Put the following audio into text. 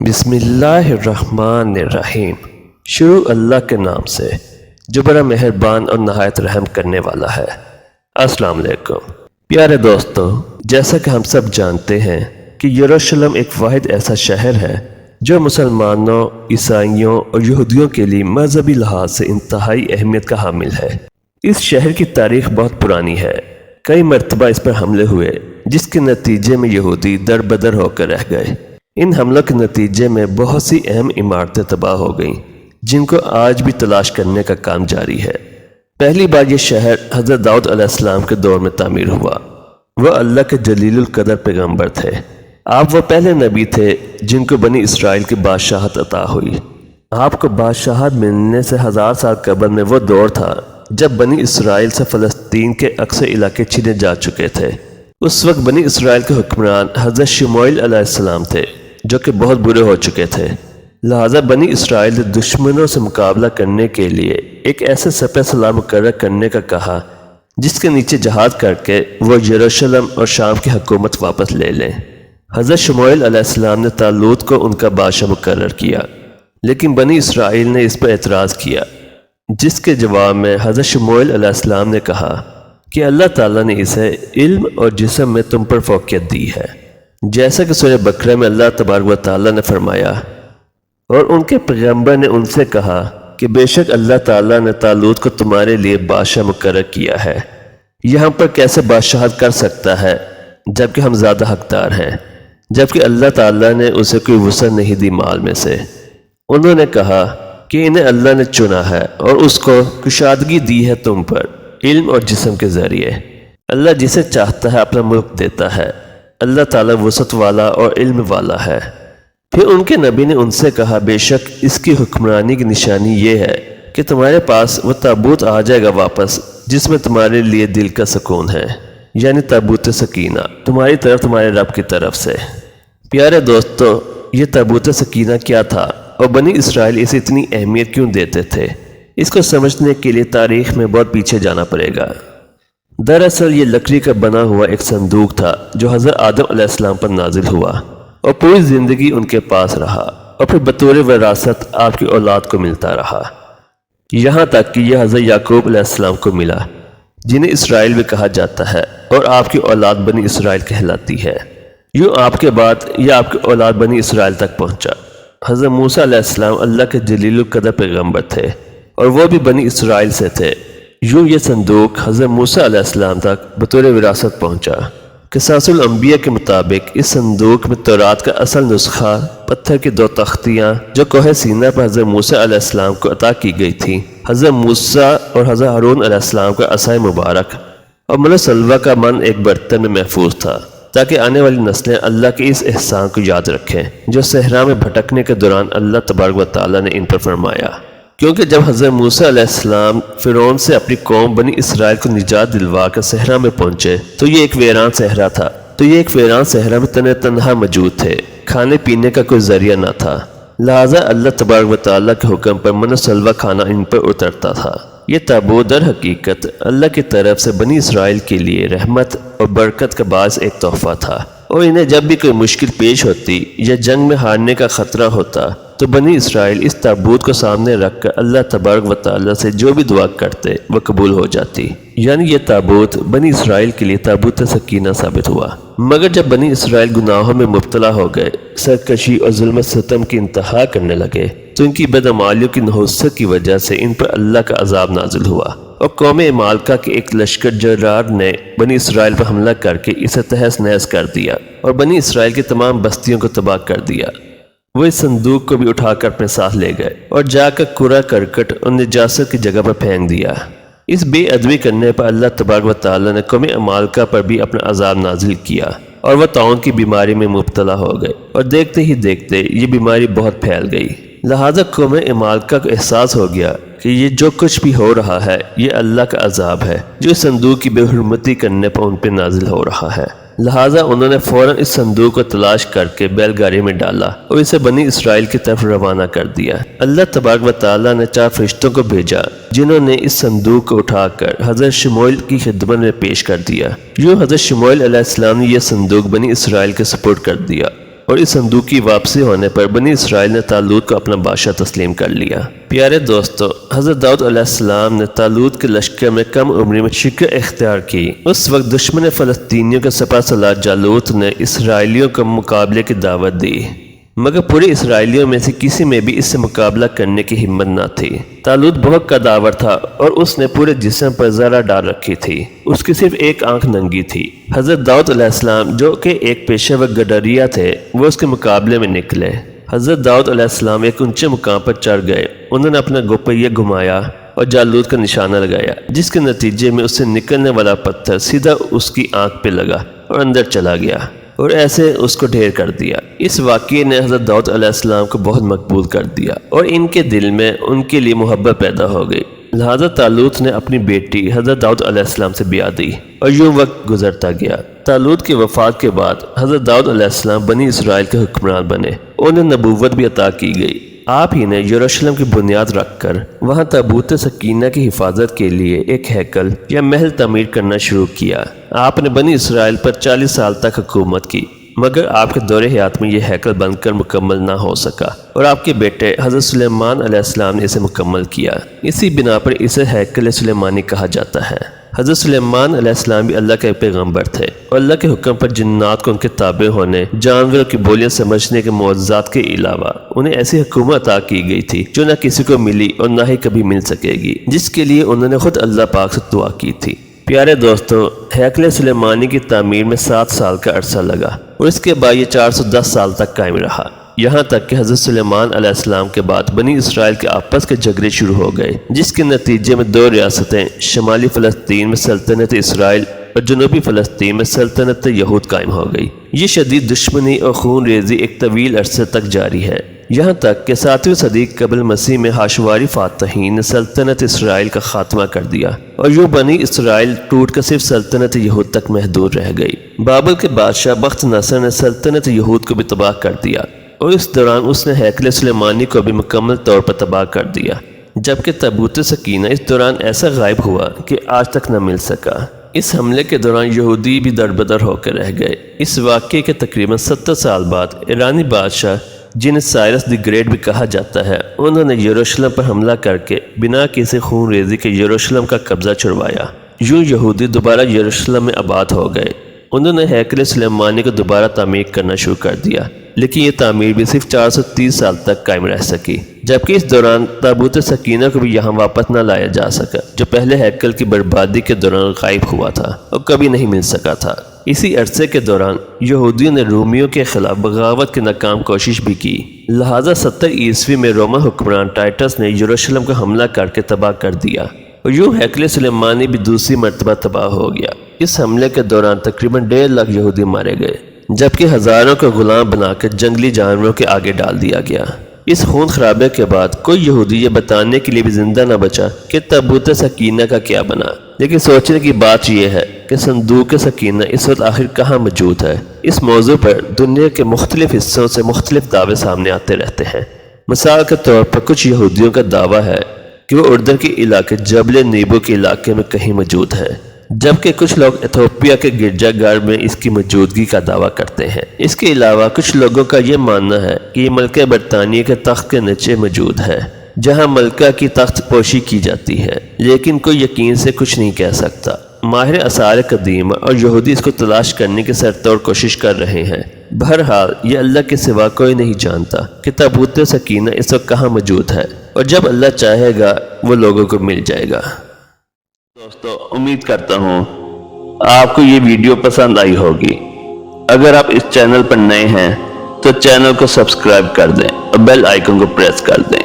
بسم اللہ الرحمن الرحیم۔ شروع اللہ کے نام سے جو بڑا مہربان اور نہایت رحم کرنے والا ہے۔ السلام علیکم پیارے دوستو، جیسا کہ ہم سب جانتے ہیں کہ یروشلم ایک واحد ایسا شہر ہے جو مسلمانوں، عیسائیوں اور یہودیوں کے لیے مذہبی لحاظ سے انتہائی اہمیت کا حامل ہے۔ اس شہر کی تاریخ بہت پرانی ہے۔ کئی مرتبہ اس پر حملے ہوئے جس کے نتیجے میں یہودی در بدر ہو کر رہ گئے۔ ان حملوں کے نتیجے میں بہت سی اہم عمارتیں تباہ ہو گئیں جن کو آج بھی تلاش کرنے کا کام جاری ہے۔ پہلی بار یہ شہر حضرت داؤد علیہ السلام کے دور میں تعمیر ہوا۔ وہ اللہ کے جلیل القدر پیغمبر تھے۔ آپ وہ پہلے نبی تھے جن کو بنی اسرائیل کی بادشاہت عطا ہوئی۔ آپ کو بادشاہت ملنے سے 1000 سال قبل میں وہ دور تھا جب بنی اسرائیل سے فلسطین کے اکثر علاقے چھینے جا چکے تھے۔ اس وقت بنی اسرائیل کے حکمران حضرت شموئیل علیہ السلام تھے جو کہ بہت برے ہو چکے تھے۔ لہٰذا بنی اسرائیل نے دشمنوں سے مقابلہ کرنے کے لیے ایک ایسے سپہ سالار مقرر کرنے کا کہا جس کے نیچے جہاد کر کے وہ یروشلم اور شام کی حکومت واپس لے لیں۔ حضرت شموئیل علیہ السلام نے طالوت کو ان کا بادشاہ مقرر کیا، لیکن بنی اسرائیل نے اس پر اعتراض کیا، جس کے جواب میں حضرت شموئیل علیہ السلام نے کہا کہ اللہ تعالیٰ نے اسے علم اور جسم میں تم پر فوقیت دی ہے، جیسا کہ سورہ بقرہ میں اللہ تبارک و تعالیٰ نے فرمایا، اور ان کے پیغمبر نے ان سے کہا کہ بے شک اللہ تعالیٰ نے طالوت کو تمہارے لیے بادشاہ مقرر کیا ہے۔ یہاں پر کیسے بادشاہت کر سکتا ہے جبکہ ہم زیادہ حقدار ہیں، جبکہ اللہ تعالیٰ نے اسے کوئی وسعت نہیں دی مال میں سے۔ انہوں نے کہا کہ انہیں اللہ نے چنا ہے اور اس کو کشادگی دی ہے تم پر علم اور جسم کے ذریعے۔ اللہ جسے چاہتا ہے اپنا ملک دیتا ہے۔ اللہ تعالیٰ وسعت والا اور علم والا ہے۔ پھر ان کے نبی نے ان سے کہا بے شک اس کی حکمرانی کی نشانی یہ ہے کہ تمہارے پاس وہ تابوت آ جائے گا واپس جس میں تمہارے لیے دل کا سکون ہے، یعنی تابوت سکینہ تمہاری طرف تمہارے رب کی طرف سے۔ پیارے دوستو، یہ تابوت سکینہ کیا تھا اور بنی اسرائیل اسے اتنی اہمیت کیوں دیتے تھے؟ اس کو سمجھنے کے لیے تاریخ میں بہت پیچھے جانا پڑے گا۔ دراصل یہ لکڑی کا بنا ہوا ایک صندوق تھا جو حضرت آدم علیہ السلام پر نازل ہوا اور پوری زندگی ان کے پاس رہا اور پھر بطور وراثت آپ کی اولاد کو ملتا رہا، یہاں تک کہ یہ حضرت یعقوب علیہ السلام کو ملا جنہیں اسرائیل بھی کہا جاتا ہے، اور آپ کی اولاد بنی اسرائیل کہلاتی ہے۔ یوں آپ کے بعد یہ آپ کی اولاد بنی اسرائیل تک پہنچا۔ حضرت موسیٰ علیہ السلام اللہ کے جلیل القدر پیغمبر تھے اور وہ بھی بنی اسرائیل سے تھے۔ یوں یہ صندوق حضرت موسیٰ علیہ السلام تک بطور وراثت پہنچا۔ قصاص الانبیاء کے مطابق اس صندوق میں تورات کا اصل نسخہ، پتھر کی 2 تختیاں جو کوہ سینا پر حضرت موسیٰ علیہ السلام کو عطا کی گئی تھیں، حضرت موسیٰ اور حضرت ہارون علیہ السلام کا عصا مبارک اور من سلوہ کا من ایک برتن میں محفوظ تھا، تاکہ آنے والی نسلیں اللہ کے اس احسان کو یاد رکھیں جو صحرا میں بھٹکنے کے دوران اللہ تبارک و تعالیٰ نے ان پر فرمایا۔ کیونکہ جب حضرت موسیٰ علیہ السلام فرعون سے اپنی قوم بنی اسرائیل کو نجات دلوا کر صحرا میں پہنچے تو یہ ایک ویران صحرا میں تنہا موجود تھے، کھانے پینے کا کوئی ذریعہ نہ تھا، لہٰذا اللہ تبارک و تعالیٰ کے حکم پر من سلوہ کھانا ان پر اترتا تھا۔ یہ تابوت در حقیقت اللہ کی طرف سے بنی اسرائیل کے لیے رحمت اور برکت کا باعث ایک تحفہ تھا، اور انہیں جب بھی کوئی مشکل پیش ہوتی یا جنگ میں ہارنے کا خطرہ ہوتا تو بنی اسرائیل اس تابوت کو سامنے رکھ کر اللہ تبارک و تعالیٰ سے جو بھی دعا کرتے وہ قبول ہو جاتی، یعنی یہ تابوت بنی اسرائیل کے لیے تابوت سکینہ ثابت ہوا۔ مگر جب بنی اسرائیل گناہوں میں مبتلا ہو گئے، سرکشی اور ظلم و ستم کی انتہا کرنے لگے، تو ان کی بدعمالیوں کی نحوست کی وجہ سے ان پر اللہ کا عذاب نازل ہوا، اور قوم عمالقہ کے ایک لشکر جرار نے بنی اسرائیل پر حملہ کر کے اسے تہس نہس کر دیا اور بنی اسرائیل کی تمام بستیوں کو تباہ کر دیا۔ وہ اس صندوق کو بھی اٹھا کر اپنے ساتھ لے گئے اور جا کر کوڑا کرکٹ اور نجاست کی جگہ پر پھینک دیا۔ اس بے ادبی کرنے پر اللہ تبارک و تعالیٰ نے قوم عمالقہ پر بھی اپنا عذاب نازل کیا اور وہ طاعون کی بیماری میں مبتلا ہو گئے، اور دیکھتے ہی دیکھتے یہ بیماری بہت پھیل گئی۔ لہٰذا قوم عمالقہ کو احساس ہو گیا کہ یہ جو کچھ بھی ہو رہا ہے یہ اللہ کا عذاب ہے جو اس صندوق کی بے حرمتی کرنے پر ان پہ نازل ہو رہا ہے۔ لہٰذا انہوں نے فوراً اس صندوق کو تلاش کر کے بیل گاڑی میں ڈالا اور اسے بنی اسرائیل کی طرف روانہ کر دیا۔ اللہ تبارک و تعالیٰ نے 4 فرشتوں کو بھیجا جنہوں نے اس صندوق کو اٹھا کر حضرت شموئیل کی خدمت میں پیش کر دیا۔ یوں حضرت شموئیل علیہ السلام نے یہ صندوق بنی اسرائیل کے سپرد کر دیا اور اس صندوق کی واپسی ہونے پر بنی اسرائیل نے طالوت کو اپنا بادشاہ تسلیم کر لیا۔ پیارے دوستو، حضرت داؤد علیہ السلام نے طالوت کے لشکر میں کم عمری میں شرکت اختیار کی۔ اس وقت دشمن فلسطینیوں کے سپہ سالار جالوت نے اسرائیلیوں کو مقابلے کی دعوت دی، مگر پورے اسرائیلیوں میں سے کسی میں بھی اس سے مقابلہ کرنے کی ہمت نہ تھی۔ طالوت بہت قداور تھا اور اس نے پورے جسم پر زرہ ڈال رکھی تھی، اس کی صرف ایک آنکھ ننگی تھی۔ حضرت داؤد علیہ السلام جو کہ ایک پیشہ ور گڈریا تھے، وہ اس کے مقابلے میں نکلے۔ حضرت داؤد علیہ السلام ایک اونچے مقام پر چڑھ گئے، انہوں نے اپنا گوپیہ گھمایا اور جالوت کا نشانہ لگایا، جس کے نتیجے میں اس سے نکلنے والا پتھر سیدھا اس کی آنکھ پہ لگا اور اندر چلا گیا اور ایسے اس کو ڈھیر کر دیا۔ اس واقعے نے حضرت داؤد علیہ السلام کو بہت مقبول کر دیا اور ان کے دل میں ان کے لیے محبت پیدا ہو گئی، لہذا طالوت نے اپنی بیٹی حضرت داؤد علیہ السلام سے بیاہ دی اور یوں وقت گزرتا گیا۔ طالوت کی وفات کے بعد حضرت داؤد علیہ السلام بنی اسرائیل کے حکمران بنے، انہیں نبوت بھی عطا کی گئی۔ آپ ہی نے یروشلم کی بنیاد رکھ کر وہاں تابوت سکینہ کی حفاظت کے لیے ایک ہیکل یا محل تعمیر کرنا شروع کیا۔ آپ نے بنی اسرائیل پر 40 سال تک حکومت کی، مگر آپ کے دور حیات میں یہ ہیکل بن کر مکمل نہ ہو سکا اور آپ کے بیٹے حضرت سلیمان علیہ السلام نے اسے مکمل کیا۔ اسی بنا پر اسے ہیکل سلیمانی کہا جاتا ہے۔ حضرت سلیمان علیہ السلام بھی اللہ کے پیغمبر تھے اور اللہ کے حکم پر جنات کو ان کے تابع ہونے، جانوروں کی بولیاں سمجھنے کے معجزات کے علاوہ انہیں ایسی حکومت عطا کی گئی تھی جو نہ کسی کو ملی اور نہ ہی کبھی مل سکے گی، جس کے لیے انہوں نے خود اللہ پاک سے دعا کی تھی۔ پیارے دوستو، ہیکل سلیمانی کی تعمیر میں 7 سال کا عرصہ لگا اور اس کے بعد یہ 410 سال تک قائم رہا، یہاں تک کہ حضرت سلیمان علیہ السلام کے بعد بنی اسرائیل کے آپس کے جھگڑے شروع ہو گئے، جس کے نتیجے میں 2 ریاستیں، شمالی فلسطین میں سلطنت اسرائیل اور جنوبی فلسطین میں سلطنت یہود قائم ہو گئی۔ یہ شدید دشمنی اور خون ریزی ایک طویل عرصے تک جاری ہے، یہاں تک کہ 7ویں صدی قبل مسیح میں ہاشواری فاتحین نے سلطنت اسرائیل کا خاتمہ کر دیا اور یوں بنی اسرائیل ٹوٹ کر صرف سلطنت یہود تک محدود رہ گئی۔ بابل کے بادشاہ بخت نصر نے سلطنت یہود کو بھی تباہ کر دیا اور اس دوران اس نے ہیکل سلیمانی کو بھی مکمل طور پر تباہ کر دیا، جبکہ تابوت سکینہ اس دوران ایسا غائب ہوا کہ آج تک نہ مل سکا۔ اس حملے کے دوران یہودی بھی دربدر ہو کے رہ گئے۔ اس واقعے کے تقریباً 70 سال بعد ایرانی بادشاہ، جنہیں سائرس دی گریٹ بھی کہا جاتا ہے، انہوں نے یروشلم پر حملہ کر کے بنا کسی خون ریزی کے یروشلم کا قبضہ چھڑوایا۔ یوں یہودی دوبارہ یروشلم میں آباد ہو گئے۔ انہوں نے ہیکل سلیمانی کو دوبارہ تعمیر کرنا شروع کر دیا، لیکن یہ تعمیر بھی صرف 430 سال تک قائم رہ سکی، جبکہ اس دوران تابوت سکینہ کو بھی یہاں واپس نہ لایا جا سکا، جو پہلے ہیکل کی بربادی کے دوران غائب ہوا تھا اور کبھی نہیں مل سکا تھا۔ اسی عرصے کے دوران یہودیوں نے رومیوں کے خلاف بغاوت کی ناکام کوشش بھی کی، لہٰذا 70 عیسوی میں روما حکمران ٹائٹس نے یروشلم کو حملہ کر کے تباہ کر دیا اور یوں ہیکل سلیمانی بھی دوسری مرتبہ تباہ ہو گیا۔ اس حملے کے دوران تقریباً 1.5 لاکھ یہودی مارے گئے، جبکہ ہزاروں کو غلام بنا کر جنگلی جانوروں کے آگے ڈال دیا گیا۔ اس خون خرابے کے بعد کوئی یہودی یہ بتانے کے لیے بھی زندہ نہ بچا کہ تابوت سکینہ کا کیا بنا، لیکن سوچنے کی بات یہ ہے کہ صندوق سکینہ اس وقت آخر کہاں موجود ہے۔ اس موضوع پر دنیا کے مختلف حصوں سے مختلف دعوے سامنے آتے رہتے ہیں۔ مثال کے طور پر کچھ یہودیوں کا دعویٰ ہے کہ وہ اردن کے علاقے جبل نیبو کے علاقے میں کہیں موجود ہے، جبکہ کچھ لوگ ایتھوپیا کے گرجا گھر میں اس کی موجودگی کا دعویٰ کرتے ہیں۔ اس کے علاوہ کچھ لوگوں کا یہ ماننا ہے کہ یہ ملکہ برطانیہ کے تخت کے نیچے موجود ہے، جہاں ملکہ کی تخت پوشی کی جاتی ہے، لیکن کوئی یقین سے کچھ نہیں کہہ سکتا۔ ماہر آثار قدیمہ اور یہودی اس کو تلاش کرنے کی سرتوڑ کوشش کر رہے ہیں۔ بہرحال یہ اللہ کے سوا کوئی نہیں جانتا کہ تابوت سکینہ اس وقت کہاں موجود ہے، اور جب اللہ چاہے گا وہ لوگوں کو مل جائے گا۔ دوستو، امید کرتا ہوں آپ کو یہ ویڈیو پسند آئی ہوگی۔ اگر آپ اس چینل پر نئے ہیں تو چینل کو سبسکرائب کر دیں اور بیل آئیکن کو پریس کر دیں۔